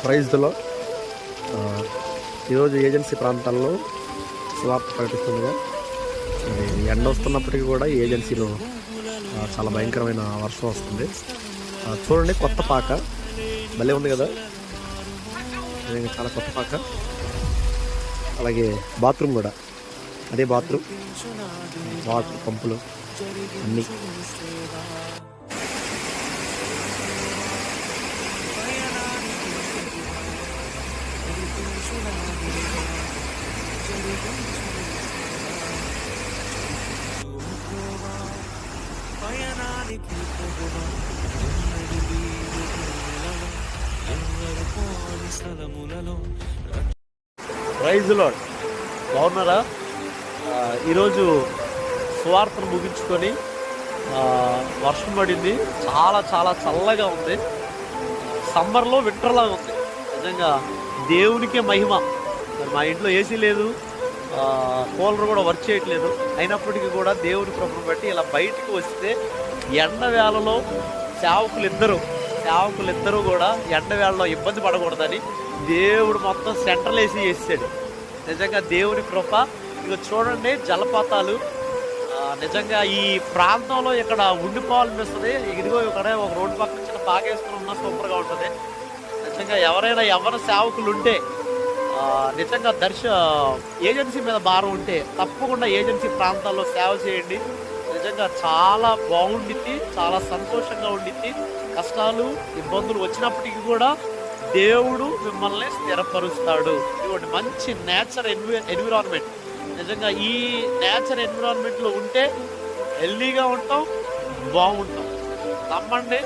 ప్రైజ్లో ఈరోజు ఏజెన్సీ ప్రాంతాల్లో సువార్త ప్రకటిస్తుండగా మరి ఎండ వస్తున్నప్పటికీ కూడా ఈ ఏజెన్సీలో చాలా భయంకరమైన వర్షం వస్తుంది. చూడండి, కొత్త పాక భలే ఉంది కదా, చాలా కొత్త పాక. అలాగే బాత్రూమ్ కూడా అదే బాత్రూమ్, వాటర్ పంపులు అన్నీ. ప్రైజ్ లార్డ్, బాగున్నారా? ఈరోజు సువార్తను ముగించుకొని వర్షం పడింది, చాలా చాలా చల్లగా ఉంది. సమ్మర్లో వింటర్లాగా ఉంది. నిజంగా దేవునికే మహిమ. మరి మా ఇంట్లో ఏసీ లేదు, కూలర్ కూడా వర్క్ చేయట్లేదు. అయినప్పటికీ కూడా దేవుని కృపను బట్టి ఇలా బయటకు వస్తే ఎండ వేళలో సేవకులిద్దరూ కూడా ఎండ వేళలో ఇబ్బంది పడకూడదని దేవుడు మొత్తం సెంట్రల్ ఏసీ చేసాడు. నిజంగా దేవుని కృప. ఇక చూడండి, జలపాతాలు. నిజంగా ఈ ప్రాంతంలో ఇక్కడ ఉండిపోవాలనిపిస్తుంది. ఇదిగో ఇక్కడ ఒక రోడ్డు పక్కన చిన్న పాకేసుకుని ఉన్నా సూపర్గా ఉంటుంది. నిజంగా ఎవరైనా సేవకులు ఉంటే, నిజంగా ఏజెన్సీ మీద భారం ఉంటే తప్పకుండా ఏజెన్సీ ప్రాంతాల్లో సేవ చేయండి. నిజంగా చాలా బాగుండిద్ది, చాలా సంతోషంగా ఉండిద్ది. కష్టాలు ఇబ్బందులు వచ్చినప్పటికీ కూడా దేవుడు మిమ్మల్ని స్థిరపరుస్తాడు. ఇటువంటి మంచి నేచర్ ఎన్విరాన్మెంట్. నిజంగా ఈ నేచర్ ఎన్విరాన్మెంట్లో ఉంటే హెల్దీగా ఉంటాం, బాగుంటాం. నమ్మండి,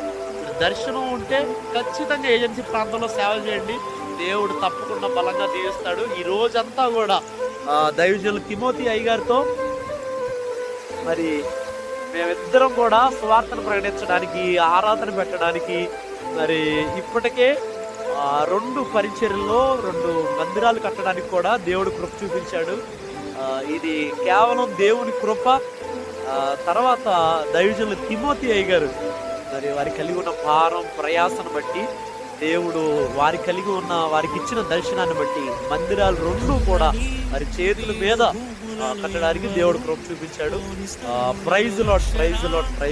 దర్శనం ఉంటే ఖచ్చితంగా ఏజెన్సీ ప్రాంతంలో సేవ చేయండి. దేవుడు తప్పకుండా బలంగా దీవిస్తాడు. ఈ రోజంతా కూడా దైవజనులు తిమోతి అయ్యగారితో మరి మేమిద్దరం కూడా సువార్తను ప్రకటించడానికి, ఆరాధన పెట్టడానికి, మరి ఇప్పటికే 2 పరిచర్యల్లో 2 మందిరాలు కట్టడానికి కూడా దేవుడు కృప చూపించాడు. ఇది కేవలం దేవుని కృప. తర్వాత దైవజనులు తిమోతి అయ్యగారు మరి వారికి కలిగి ఉన్న భారం, ప్రయాసను బట్టి దేవుడు వారికి ఇచ్చిన దర్శనాన్ని బట్టి మందిరాలు 2 కూడా మరి చేతుల మీద కట్టడానికి దేవుడు కృప చూపించాడు. Praise lord, praise lord, praise